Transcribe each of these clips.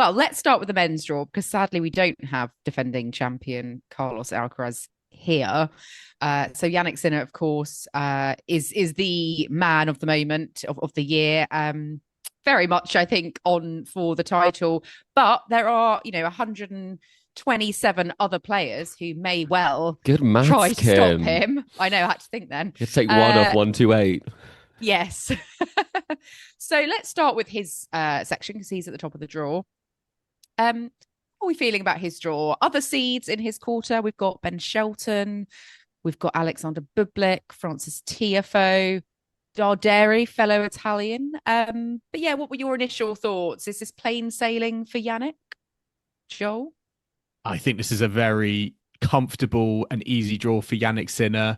Well, let's start with the men's draw because sadly we don't have defending champion Carlos Alcaraz here. So Jannik Sinner, of course, is the man of the moment of the year. Very much, I think, on for the title. But there are, 127 other players who may well Good try maths, to stop Kim. him. I know, I had to think then. You take one off 128. Yes. So let's start with his section because he's at the top of the draw. How are we feeling about his draw? Other seeds in his quarter, we've got Ben Shelton, we've got Alexander Bublik, Francis Tiafoe, Darderi, fellow Italian. But yeah, what were your initial thoughts? Is this plain sailing for Jannik? Joel? I think this is a very comfortable and easy draw for Jannik Sinner.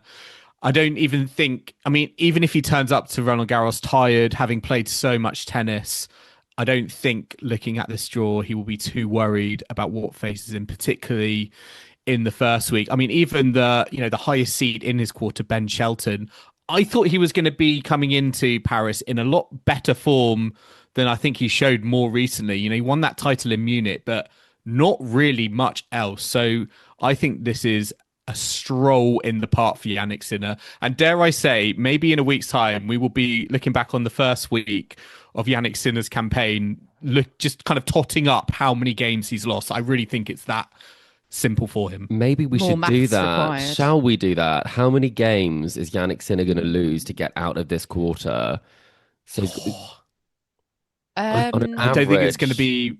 I don't even think, even if he turns up to Roland Garros tired, having played so much tennis, I don't think looking at this draw, he will be too worried about what faces him, particularly in the first week. Even the highest seed in his quarter, Ben Shelton, I thought he was going to be coming into Paris in a lot better form than I think he showed more recently. He won that title in Munich, but not really much else. So I think this is a stroll in the park for Jannik Sinner. And dare I say, maybe in a week's time, we will be looking back on the first week of Jannik Sinner's campaign, just kind of totting up how many games he's lost. I really think it's that simple for him. Maybe we should do that. Required. Shall we do that? How many games is Jannik Sinner going to lose to get out of this quarter? So on an I don't think it's going to average, be...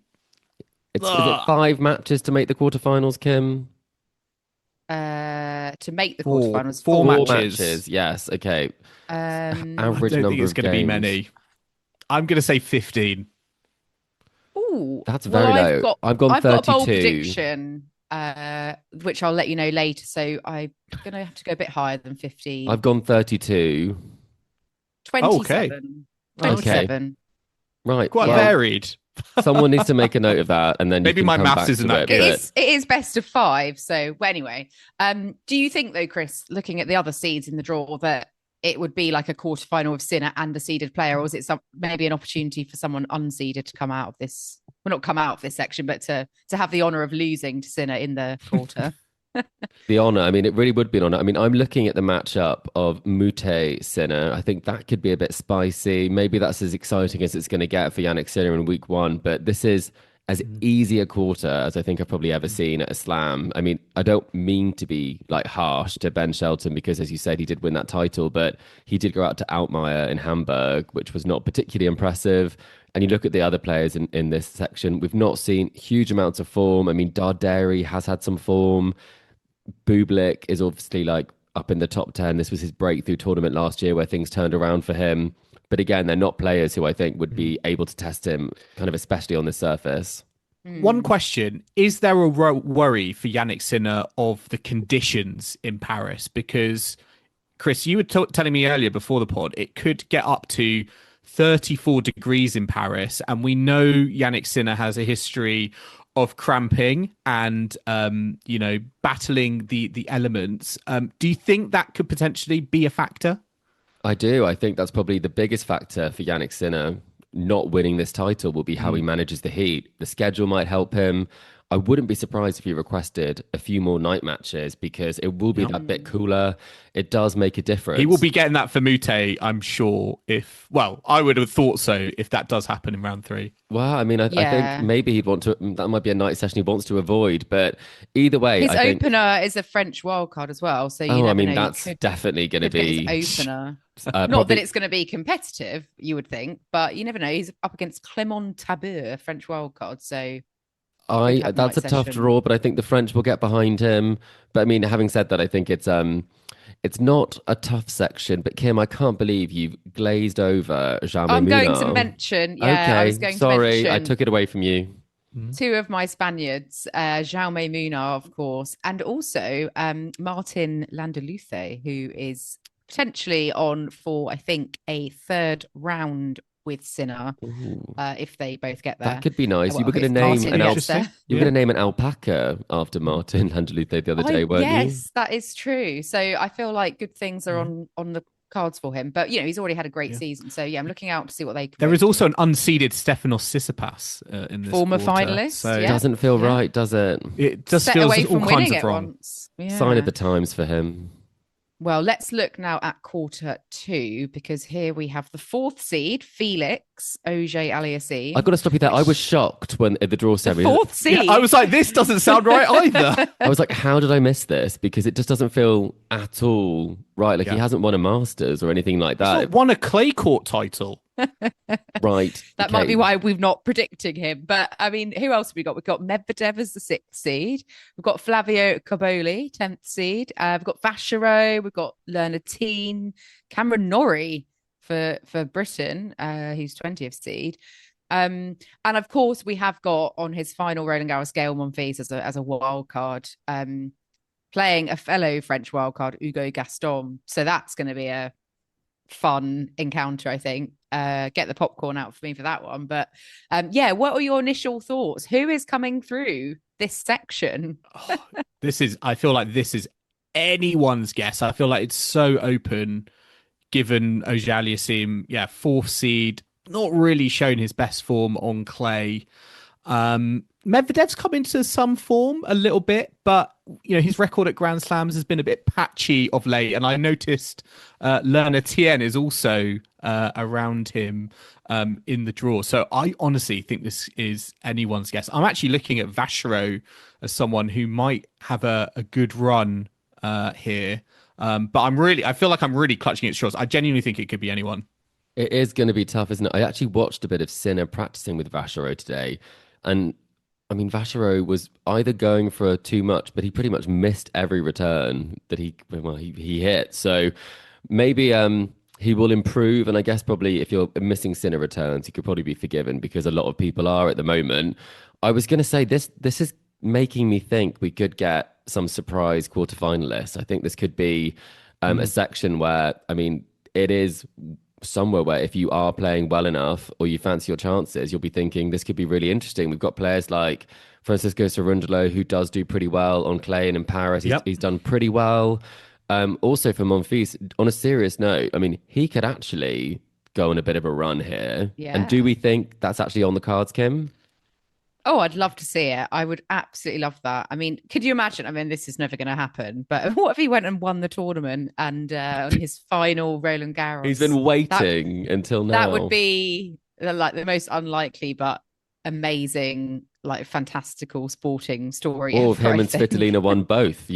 is it 5 matches to make the quarterfinals, Kim? To make the Four. quarterfinals, Four Four matches. Yes, okay. Um, I Average don't number think it's of going to be games. many. I'm going to say 15. Ooh, That's very low. I've gone I've got a bold 32. prediction, which I'll let you know later. So I'm going to have to go a bit higher than 15. I've gone 32. 27. Okay. 27. Right. Quite well, varied. someone needs to make a note of that, and then you Maybe can my come maths back isn't to that it. good. It is best of 5. So well, anyway, do you think though, Chris, looking at the other seeds in the draw, that it would be like a quarterfinal of Sinner and a seeded player, or is it maybe an opportunity for someone unseeded to come out of this? Well, not come out of this section, but to have the honour of losing to Sinner in the quarter. The honour. It really would be an honour. I'm looking at the matchup of Mute Sinner. I think that could be a bit spicy. Maybe that's as exciting as it's going to get for Jannik Sinner in week 1. But this is as easy a quarter as I think I've probably ever seen at a slam. I don't mean to be like harsh to Ben Shelton because, as you said, he did win that title, but he did go out to Altmaier in Hamburg, which was not particularly impressive. And you look at the other players in this section, we've not seen huge amounts of form. Darderi has had some form. Bublik is obviously like up in the top 10. This was his breakthrough tournament last year where things turned around for him. But again, they're not players who I think would be able to test him, kind of especially on the surface. One question, is there a worry for Jannik Sinner of the conditions in Paris? Because, Chris, you were telling me earlier before the pod, it could get up to 34 degrees in Paris. And we know Jannik Sinner has a history of cramping and, battling the elements. Do you think that could potentially be a factor? I do. I think that's probably the biggest factor for Jannik Sinner. Not winning this title will be how he manages the heat. The schedule might help him. I wouldn't be surprised if he requested a few more night matches because it will be that bit cooler. It does make a difference. He will be getting that for Mute, I'm sure. I would have thought so if that does happen in round 3. Well, I think maybe he'd want to. That might be a night session he wants to avoid. But either way, his opener is a French wildcard as well. So you never know. That's definitely going to be his opener. Not that it's going to be competitive, you would think, but you never know. He's up against Clément Tabeur, French wildcard. So that's a tough draw, but I think the French will get behind him. But having said that, I think it's not a tough section. But Kim, I can't believe you've glazed over Jaume I'm Minaur. going to mention. Yeah, okay, I was going sorry, to mention I took it away from you. 2 of my Spaniards, Jaume Minaur, of course, and also Martin Landaluce, who is potentially on for, I think, a 3rd round with Sinner, if they both get there. That could be nice. You were going to name an alpaca after Martin Landaluce the other day, weren't you? Yes, that is true. So I feel like good things are on the cards for him. But, he's already had a great season. So, I'm looking out to see what they can There bring. is also an unseeded Stefanos Tsitsipas in this former quarter, finalist. so Yeah. Doesn't feel right, does it? It just Set feels away all from kinds winning of it wrong. once. Yeah. Sign of the times for him. Well, let's look now at quarter 2, because here we have the 4th seed, Felix Auger-Aliassime. I've got to stop you there. I was shocked when at the draw The ceremony. 4th seed. Yeah, I was like, this doesn't sound right either. I was like, how did I miss this? Because it just doesn't feel at all right. Like he hasn't won a Masters or anything like He's that. not won a clay court title. Right. That might be why we've not predicting him. But I mean, who else have we got? We've got Medvedev as the 6th seed. We've got Flavio Cobolli, 10th seed. We've got Vachereau. We've got Lerner-Teen, Cameron Norrie for Britain, who's 20th seed. And of course, we have got on his final Roland Garros Gael Monfils as a wild card, playing a fellow French wild card, Hugo Gaston. So that's going to be a fun encounter, I think. Get the popcorn out for me for that one. But what are your initial thoughts? Who is coming through this section? I feel like this is anyone's guess. I feel like it's so open, given Auger-Aliassime, 4th seed, not really shown his best form on clay. Medvedev's come into some form a little bit, but his record at Grand Slams has been a bit patchy of late. And I noticed Lerner-Teen is also around him in the draw. So I honestly think this is anyone's guess. I'm actually looking at Vachereau as someone who might have a good run here. But I feel like I'm really clutching at straws. I genuinely think it could be anyone. It is going to be tough, isn't it? I actually watched a bit of Sinner practicing with Vachereau today. And I mean, Vachereau was either going for too much, but he pretty much missed every return that he hit. So maybe he will improve. And I guess probably if you're missing Sinner returns, he could probably be forgiven, because a lot of people are at the moment. I was going to say this is making me think we could get some surprise quarterfinalists. I think this could be a section where, I mean, it is somewhere where if you are playing well enough or you fancy your chances, you'll be thinking this could be really interesting. We've got players like Francisco Cerundolo, who does do pretty well on clay, and in Paris he's done pretty well. Also for Monfils, on a serious note, I mean, he could actually go on a bit of a run here. Yeah. And do we think that's actually on the cards, Kim? Oh, I'd love to see it. I would absolutely love that. I mean, could you imagine? I mean, this is never going to happen, but what if he went and won the tournament and on his final Roland Garros? He's been waiting until now. That would be like the most unlikely but amazing, like fantastical sporting story. Or if him and Svitolina won both,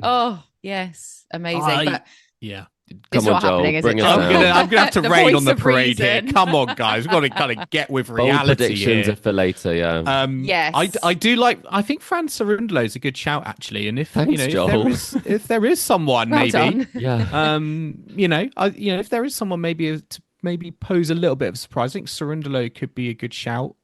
Oh, yes. Amazing. Yeah. Come on, Joel, bring us I'm gonna have to rain on the parade reason. here. Come on, guys, we've got to kind of get with Bold reality predictions here. are for later, yeah. Yes, I do like. I think Fran Cerundolo is a good shout, actually. And if Thanks, Joel. if there is someone, well maybe, done. Yeah. if there is someone maybe to maybe pose a little bit of a surprise, I think Cerundolo could be a good shout.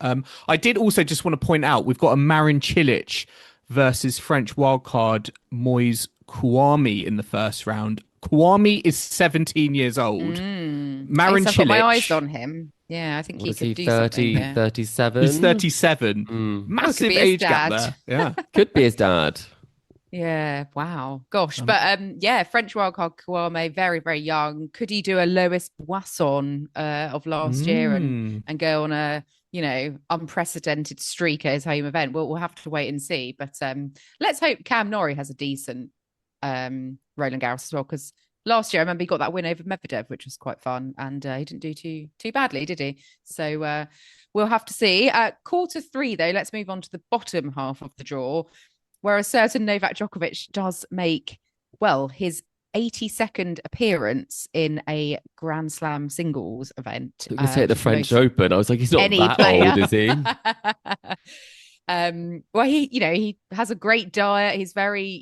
I did also just want to point out we've got a Marin Cilic versus French wildcard Moise Kouame in the first round. Kouame is 17 years old. Marin Cilic. I've got my eyes on him. Yeah, I think he could do 30, something. 37? He's 37. Massive age gap there. Yeah. Could be his dad. Yeah, wow. Gosh. But French wildcard Kouame, very, very young. Could he do a Lois Boisson of last year and go on a, unprecedented streak at his home event? We'll have to wait and see. But let's hope Cam Norrie has a decent Roland Garros as well, because last year I remember he got that win over Medvedev, which was quite fun, and he didn't do too badly, did he? So we'll have to see. Quarter 3 though, let's move on to the bottom half of the draw, where a certain Novak Djokovic does make his 82nd appearance in a Grand Slam singles event. You can say at the French Open. I was like, he's not that old, is he? He has a great diet. He's very,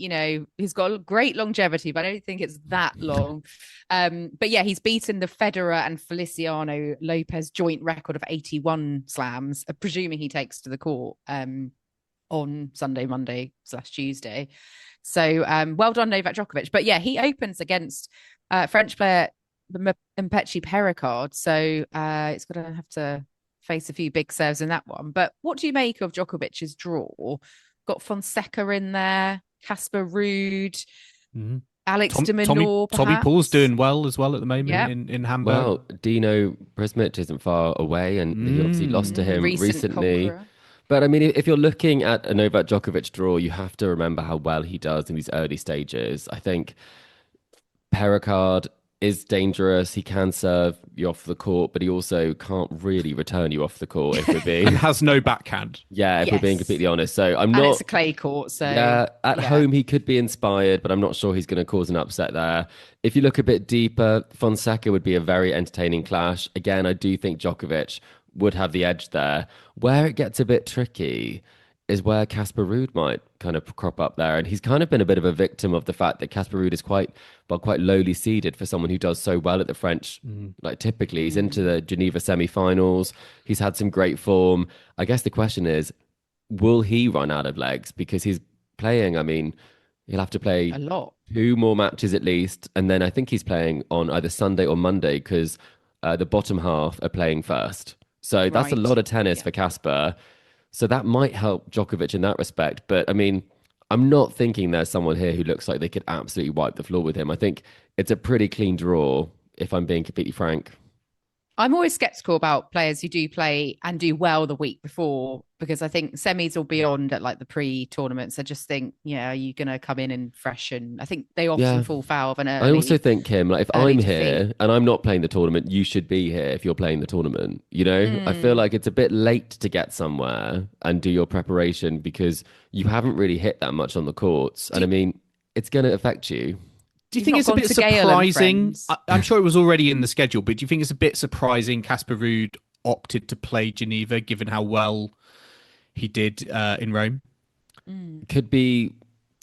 he's got a great longevity, but I don't think it's that long. But yeah, he's beaten the Federer and Feliciano Lopez joint record of 81 slams, presuming he takes to the court on Sunday, Monday/Tuesday. So well done, Novak Djokovic. But yeah, he opens against French player Mpetshi Perricard. So it's going to have to face a few big serves in that one. But what do you make of Djokovic's draw? Got Fonseca in there, Casper Ruud. Alex de Minaur, Tommy perhaps? Paul's doing well as well at the moment Yeah. in Hamburg. Well, Dino Prismic isn't far away, and he obviously lost to him Recent recently. conqueror. But I mean, if you're looking at a Novak Djokovic draw, you have to remember how well he does in these early stages. I think Pericard is dangerous. He can serve you off the court, but he also can't really return you off the court if we're being and has no backhand. yeah, if we're being Yes. completely honest. So I'm And not. it's a clay court, so Yeah, at home he could be inspired, but I'm not sure he's going to cause an upset there. If you look a bit deeper, Fonseca would be a very entertaining clash. Again, I do think Djokovic would have the edge there. Where it gets a bit tricky is where Casper Ruud might kind of crop up there. And he's kind of been a bit of a victim of the fact that Casper Ruud is quite lowly seeded for someone who does so well at the French. Like typically he's into the Geneva semi-finals. He's had some great form. I guess the question is, will he run out of legs? Because he's playing, I mean, he'll have to play a lot. 2 more matches at least. And then I think he's playing on either Sunday or Monday because the bottom half are playing first. So that's a Right. lot of tennis for Casper. So that might help Djokovic in that respect. But I mean, I'm not thinking there's someone here who looks like they could absolutely wipe the floor with him. I think it's a pretty clean draw, if I'm being completely frank. I'm always skeptical about players who do play and do well the week before, because I think semis or beyond at like the pre-tournaments, I just think, yeah, are you going to come in and freshen? I think they often fall foul of an early. I also think, Kim, like if early I'm defeat. here and I'm not playing the tournament, you should be here if you're playing the tournament. You know, I feel like it's a bit late to get somewhere and do your preparation because you haven't really hit that much on the courts. And I mean, it's going to affect you. Do you You've think not it's a gone bit to Gael and surprising? friends. I'm sure it was already in the schedule, but do you think it's a bit surprising Casper Ruud opted to play Geneva, given how well he did in Rome? Could be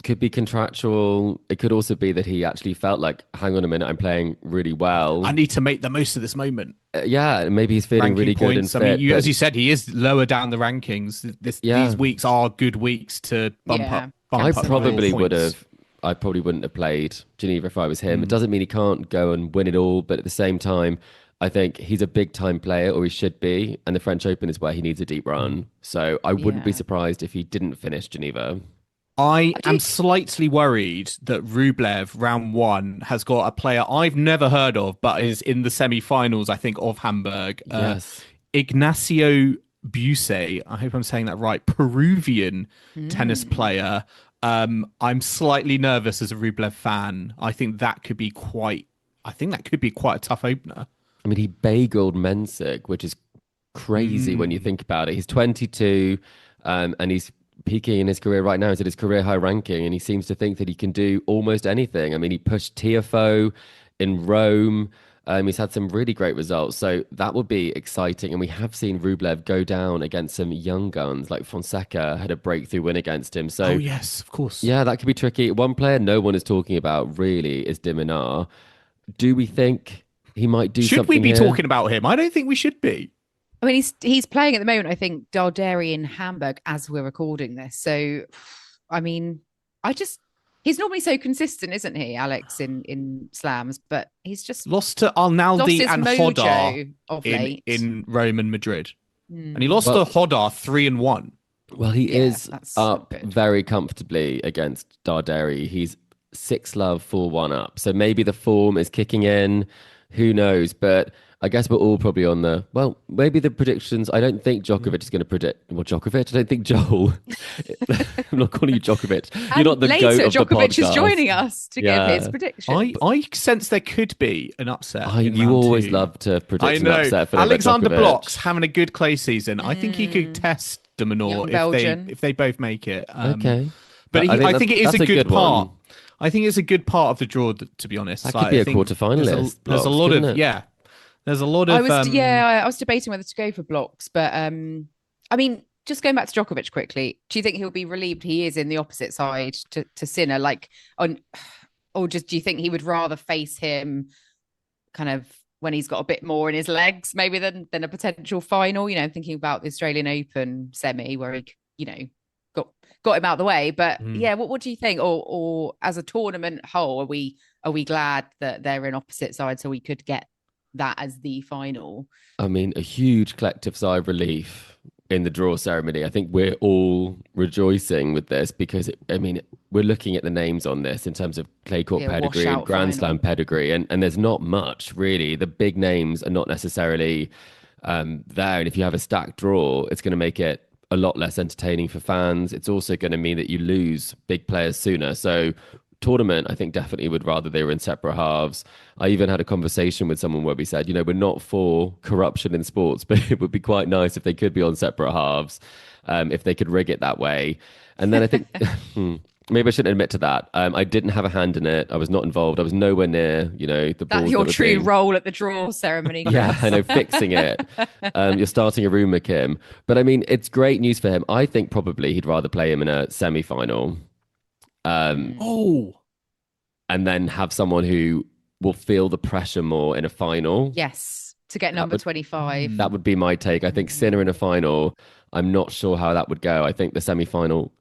contractual. It could also be that he actually felt like, hang on a minute, I'm playing really well. I need to make the most of this moment. Yeah, maybe he's feeling Ranking really good and points. fit. I mean, but- as you said, he is lower down the rankings. These weeks are good weeks to bump Yeah. up. Bump I up probably more would points. have. I probably wouldn't have played Geneva if I was him. It doesn't mean he can't go and win it all, but at the same time, I think he's a big time player, or he should be, and the French Open is where he needs a deep run. So I wouldn't be Yeah. surprised if he didn't finish Geneva. I am slightly worried that Rublev, round 1, has got a player I've never heard of, but is in the semi-finals, I think, of Hamburg. Yes. Ignacio Busse, I hope I'm saying that right, Peruvian tennis player. I'm slightly nervous as a Rublev fan. I think that could be quite a tough opener. I mean, he bageled Mensik, which is crazy when you think about it. He's 22, and he's peaking in his career right now. He's at his career high ranking, and he seems to think that he can do almost anything. I mean, he pushed Tiafoe in Rome. He's had some really great results, so that would be exciting. And we have seen Rublev go down against some young guns, like Fonseca had a breakthrough win against him. So, Oh yes, of course. yeah, that could be tricky. One player no one is talking about really is de Minaur. Do we think he might do something Should we be here? talking about him? I don't think we should be. I mean, he's playing at the moment, I think, Darderi in Hamburg as we're recording this. So, I mean, he's normally so consistent, isn't he, Alex, in slams? But he's just Lost to lost Arnaldi his and mojo Hodar of late. in Rome and Madrid. And he lost to Hodar 3-1. Well, he Yeah, is that's up not good. very comfortably against Darderi. He's 6-love, 4-1 up. So maybe the form is kicking in. Who knows? But I guess we're all probably on maybe the predictions. I don't think Djokovic is going to predict. Well, Djokovic? I don't think Joel. I'm not calling you Djokovic. You're not the later, goat of the Djokovic podcast. is joining us to Yeah. give his prediction. I sense there could be an upset. in You round always 2. love to predict I an know. upset for Novak Alexander Djokovic. Block's having a good clay season. I think he could test de Minaur Young Belgian. if they both make it. Okay. But I think it is that's a good part. one. I think it's a good part of the draw, to be honest. That could be I a think quarterfinalist, There's a Block's, lot couldn't of it? There's a lot of I was debating whether to go for blocks, but I mean, just going back to Djokovic quickly, do you think he'll be relieved he is in the opposite side to Sinner, or just do you think he would rather face him kind of when he's got a bit more in his legs, maybe than a potential final? You know, thinking about the Australian Open semi where he, got him out of the way. But yeah, what do you think? Or as a tournament whole, are we glad that they're in opposite sides so we could get that as the final? I mean, a huge collective sigh of relief in the draw ceremony. I think we're all rejoicing with this because, we're we're looking at the names on this in terms of clay court pedigree and washout Grand Slam final. pedigree, and there's not much really. The big names are not necessarily there, and if you have a stacked draw, it's going to make it a lot less entertaining for fans. It's also going to mean that you lose big players sooner. So tournament, I think definitely would rather they were in separate halves. I even had a conversation with someone where we said, we're not for corruption in sports, but it would be quite nice if they could be on separate halves, if they could rig it that way. And then I think maybe I shouldn't admit to that. I didn't have a hand in it. I was not involved. I was nowhere near, the balls. That's your true role at the draw ceremony. Chris. Yeah, I know, fixing it. You're starting a rumour, Kim. But I mean, it's great news for him. I think probably he'd rather play him in a semi-final. And then have someone who will feel the pressure more in a final. Yes, to get number 25. That would be my take. I think Sinner in a final, I'm not sure how that would go. I think the semi-final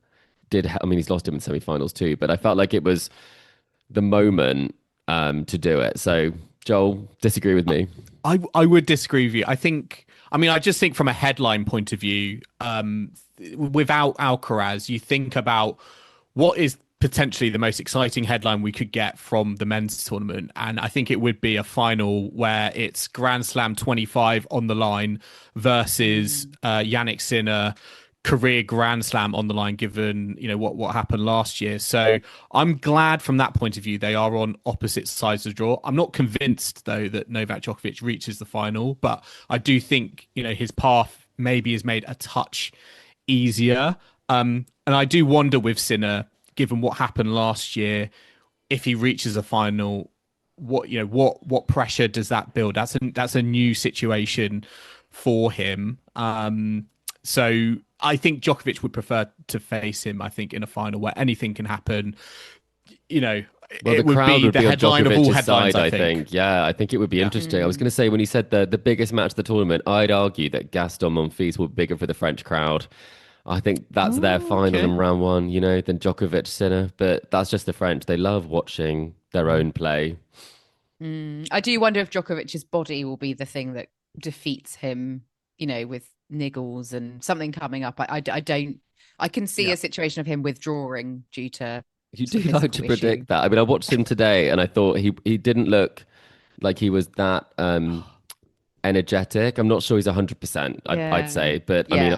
he's lost him in semi-finals too, but I felt like it was the moment to do it. So, Joel, disagree with me? I would disagree with you. I just think from a headline point of view, without Alcaraz, you think about what is potentially the most exciting headline we could get from the men's tournament. And I think it would be a final where it's Grand Slam 25 on the line versus Jannik Sinner, career Grand Slam on the line, given what happened last year. So I'm glad from that point of view they are on opposite sides of the draw. I'm not convinced though that Novak Djokovic reaches the final, but I do think his path maybe is made a touch easier. And I do wonder with Sinner, given what happened last year, if he reaches a final, what pressure does that build? That's a new situation for him. So I think Djokovic would prefer to face him, I think, in a final where anything can happen. Well, it would be the headline of all headlines, side, I think. Yeah, I think it would be interesting. I was going to say, when you said the biggest match of the tournament, I'd argue that Gaston Monfils will be bigger for the French crowd. I think that's their final in round one, than Djokovic Sinner. But that's just the French. They love watching their own play. I do wonder if Djokovic's body will be the thing that defeats him, with niggles and something coming up. I can see a situation of him withdrawing due to. You do like to predict that. I mean, I watched him today and I thought he didn't look like he was that energetic. I'm not sure he's 100%, I'd say. But I mean,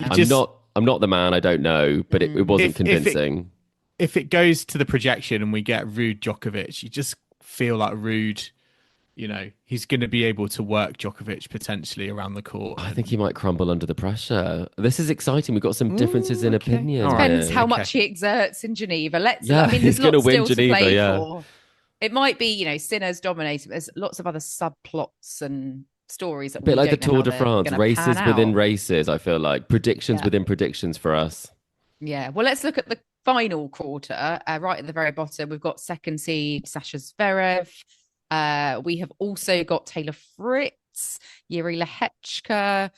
I'm not the man. I don't know, but it wasn't convincing. If it goes to the projection and we get Ruud Djokovic, you just feel like Ruud, he's going to be able to work Djokovic potentially around the court. I think he might crumble under the pressure. This is exciting. We've got some differences in opinion. Depends how much he exerts in Geneva. There's he's going to win Geneva. To play for. It might be, Sinner's dominating. There's lots of other subplots and stories that a bit like the Tour de France, races within races. I feel like predictions within predictions for us. Yeah, well, let's look at the final quarter. Right at the very bottom, we've got second seed Sasha Zverev. We have also got Taylor Fritz, Yuri Lehechka,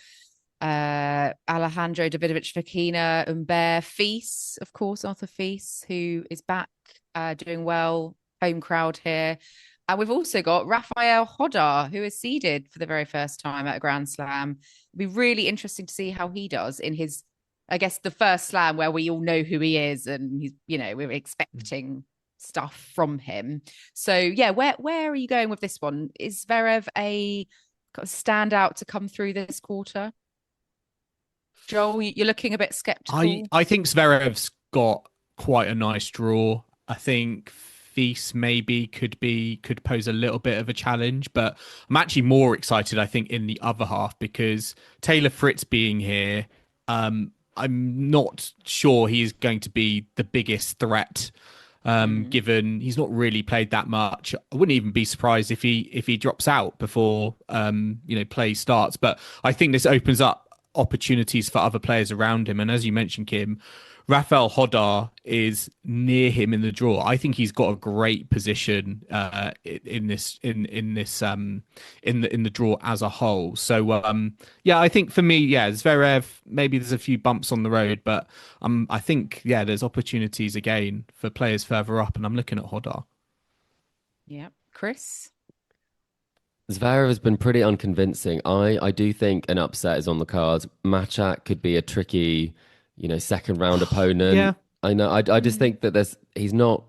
Alejandro Davidovich Fokina, Humbert Fils, of course, Arthur Fils, who is back doing well, home crowd here. And we've also got Rafael Jodar, who is seeded for the very first time at a Grand Slam. It'll be really interesting to see how he does in his, I guess, the first slam where we all know who he is and he's, we're expecting stuff from him. So yeah, where are you going with this one? Is Zverev a standout to come through this quarter? Joel, you're looking a bit skeptical. I think Zverev's got quite a nice draw. I think Fils maybe could pose a little bit of a challenge, but I'm actually more excited, I think, in the other half because Taylor Fritz being here, I'm not sure he's going to be the biggest threat, given he's not really played that much. I wouldn't even be surprised if he drops out before play starts. But I think this opens up opportunities for other players around him. And as you mentioned, Kim, Rafael Jodar is near him in the draw. I think he's got a great position in the draw as a whole. So I think for me, Zverev, maybe there's a few bumps on the road, but I think there's opportunities again for players further up, and I'm looking at Jodar. Yeah, Chris. Zverev has been pretty unconvincing. I do think an upset is on the cards. Matchak could be a tricky, second round opponent. I know. I just think that he's not Too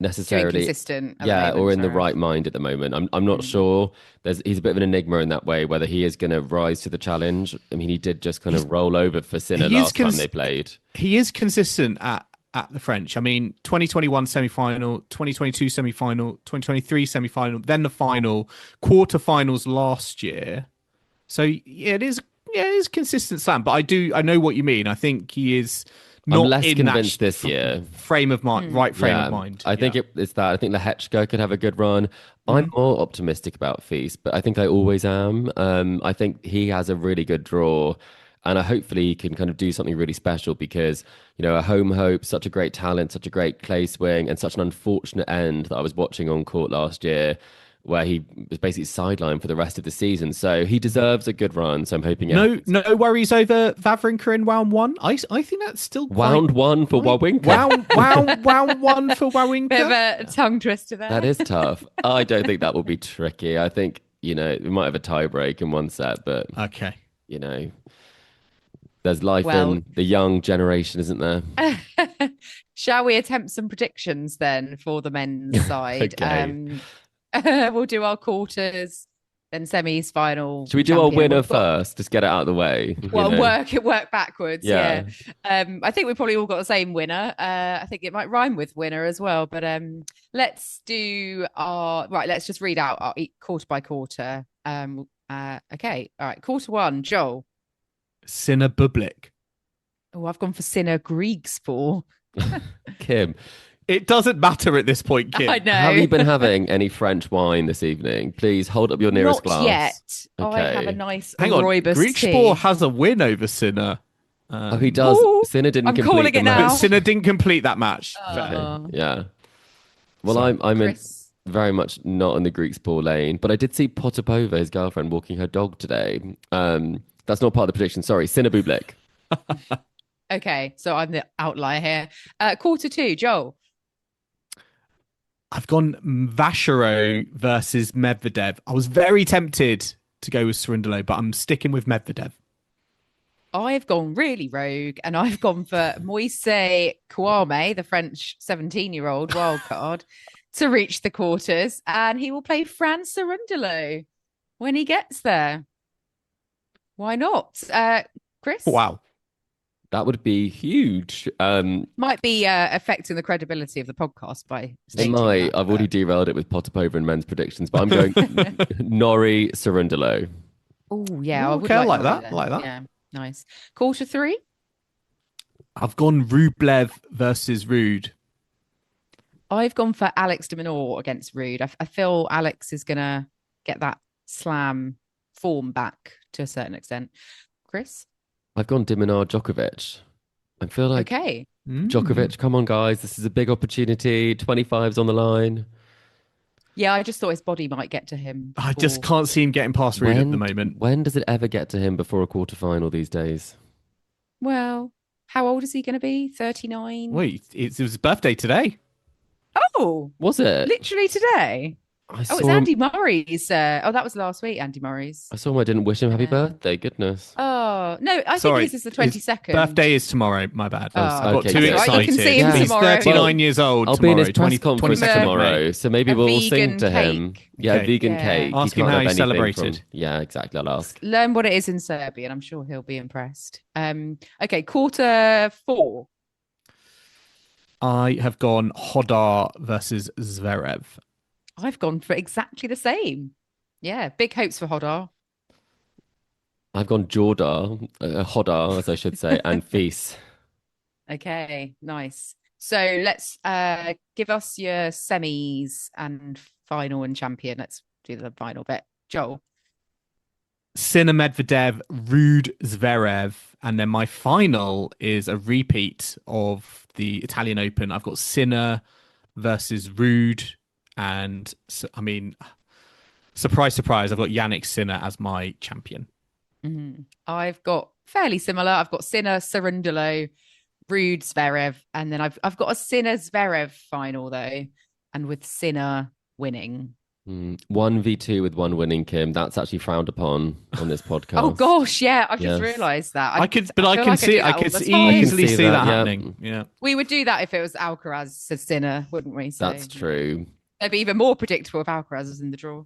necessarily, inconsistent at the yeah, or moment, in the Zverev. right mind at the moment. I'm not sure. He's a bit of an enigma in that way, whether he is going to rise to the challenge. I mean, he did just kind of roll over for Sinner He is last time they played. he is consistent at the French. I mean, 2021 semi-final, 2022 semi-final, 2023 semi-final, then the final, quarterfinals last year. So yeah, it is consistent slam, but I know what you mean. I think he is I'm not less in that convinced this year. frame of mind, right frame of Yeah, mind. I think it's that. I think Lehechka could have a good run. I'm more optimistic about Feast, but I think I always am. I think he has a really good draw, and hopefully he can kind of do something really special because, a home hope, such a great talent, such a great clay swing, and such an unfortunate end that I was watching on court last year, where he was basically sidelined for the rest of the season. So he deserves a good run. So I'm hoping it happens. No worries over Wawrinka in round one. I think that's still Round one for Wawrinka. Round one for Wawrinka. Bit of a tongue twister there. That is tough. I don't think that will be tricky. I think, we might have a tie break in one set, but Okay. there's life in the young generation, isn't there? Shall we attempt some predictions then for the men's side? Okay. We'll do our quarters, then semis, final. Should we do our winner first? Just get it out of the way. Well, work backwards. Yeah. I think we probably all got the same winner. I think it might rhyme with winner as well. But let's do let's just read out our quarter by quarter. Okay. All right. Quarter one, Joel. Sinner Bublik. Oh, I've gone for Sinner Griegspor. Kim. It doesn't matter at this point, Kim. I know. Have you been having any French wine this evening? Please hold up your nearest glass. Not yet. Okay. I have a nice Hang on. rooibos Griegspor tea. has a win over Sinner. He does. Ooh, Sinner didn't I'm complete calling the it match. now. But Sinner didn't complete that match. Okay. Yeah. Well, Sorry, I'm very much not in the Griegspor lane, but I did see Potapova, his girlfriend, walking her dog today. That's not part of the prediction. Sorry, Sinner Bublik. Okay, so I'm the outlier here. Quarter two, Joel. I've gone Vachereau versus Medvedev. I was very tempted to go with Cerundolo, but I'm sticking with Medvedev. I've gone really rogue, and I've gone for Moise Kouame, the French 17-year-old wild card, to reach the quarters, and he will play Fran Cerundolo when he gets there. Why not? Chris? Wow. That would be huge. Might be affecting the credibility of the podcast by It stating might. that, I've already derailed it with Potapova and men's predictions, but I'm going Nori Cerundolo. Oh, yeah. Okay, I like that. I like that. Yeah, nice. Quarter three? I've gone Rublev versus Ruud. I've gone for Alex de Minaur against Ruud. I feel Alex is going to get that slam form back to a certain extent. Chris? I've gone Minaur Djokovic. I feel like Okay. Djokovic, come on, guys. This is a big opportunity. 25's on the line. Yeah, I just thought his body might get to him. I just can't see him getting past Ruud at the moment. When does it ever get to him before a quarterfinal these days? Well, how old is he going to be? 39? Wait, it was his birthday today. Oh, Was it? literally today. It's Andy Murray's. That was last week, Andy Murray's. I saw him. I didn't wish him happy birthday. Goodness. Oh, no, I think his is the 22nd. Birthday is tomorrow. My bad. I got okay, too good. excited. Right, you can see him He's tomorrow. 39 years old. I'll tomorrow, be in his press conference 22nd tomorrow, May. so maybe we'll sing to him. Cake. Yeah, Okay. vegan Yeah. cake. Ask He him can't how have he anything celebrated. Yeah, exactly. I'll ask. Learn what it is in Serbia, and I'm sure he'll be impressed. Okay, quarter four. I have gone Jodar versus Zverev. I've gone for exactly the same. Yeah, big hopes for Jodar. I've gone Jodar, Hodar, as I should say, and Feast. Okay, nice. So let's give us your semis and final and champion. Let's do the final bit. Joel. Sinner Medvedev, Ruud Zverev, and then my final is a repeat of the Italian Open. I've got Sinner versus Ruud, and I mean, surprise, surprise, I've got Jannik Sinner as my champion. Mm-hmm. I've got fairly similar. I've got Sinner, Cerundolo, Ruud, Zverev, and then I've got a Sinner Zverev final though, and with Sinner winning. 1v2 with one winning, Kim. That's actually frowned upon on this podcast. Oh gosh, yeah, I've just Yes. realised that. I could feel like I do that all could the time. easily see see that, that yeah. happening. Yeah. We would do that if it was Alcaraz said Sinner, wouldn't we? So That's true. it'd be even more predictable if Alcaraz was in the draw.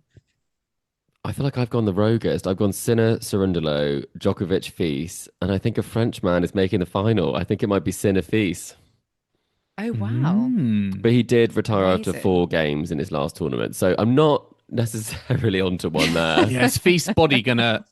I feel like I've gone the roguest. I've gone Sinner, Cerundolo, Djokovic, Fils, and I think a French man is making the final. I think it might be Sinner, Fils. Oh wow. But he did retire after Amazing. 4 games in his last tournament, so I'm not necessarily onto one there. Yeah, is Feast body gonna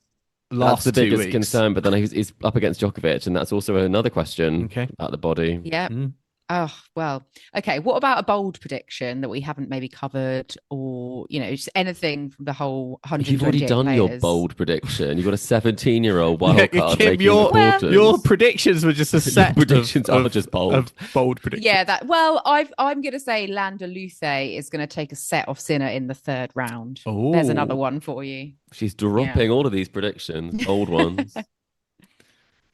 That's last the 2 biggest weeks? concern. But then he's up against Djokovic, and that's also another question Okay. about the body. Yeah. Mm. Oh, well, okay. What about a bold prediction that we haven't maybe covered, or, just anything from the whole You've already 128 done your players? bold prediction. You've got a 17-year-old wild card Kim, making your, the quarters. your predictions were just a set predictions of, are just bold. of bold predictions. Yeah, I'm going to say Landa Luce is going to take a set off Sinner in the 3rd round. Oh. There's another one for you. She's dropping all of these predictions, old ones.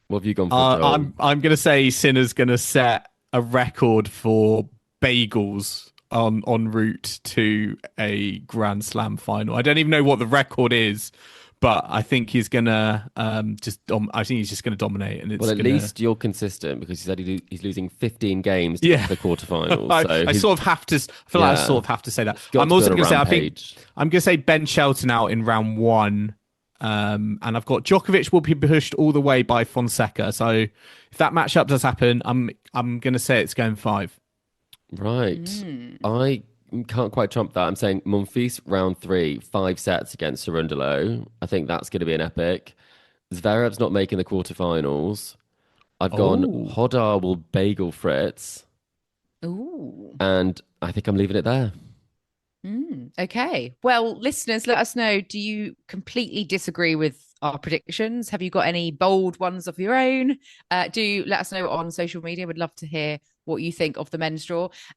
What have you gone for, Joel? I'm going to say Sinner's going to set a record for bagels en route to a Grand Slam final. I don't even know what the record is, but I think he's going to I think he's just going to dominate. And it's Well, at least you're consistent, because he said he's losing 15 games to Yeah. the quarterfinals. I sort of have to. I feel like I Yeah. sort of have to say that. got I'm to also go on a going to say rampage. I'm going to say Ben Shelton out in round 1. And I've got Djokovic will be pushed all the way by Fonseca. So if that matchup does happen, I'm going to say it's going 5. Right. I can't quite trump that. I'm saying Monfils round 3, 5 sets against Cerundolo. I think that's going to be an epic. Zverev's not making the quarterfinals. I've gone Jodar will bagel Fritz, Ooh. and I think I'm leaving it there. Okay. Well, listeners, let us know. Do you completely disagree with our predictions? Have you got any bold ones of your own? Do let us know on social media. We'd love to hear what you think of the men's draw.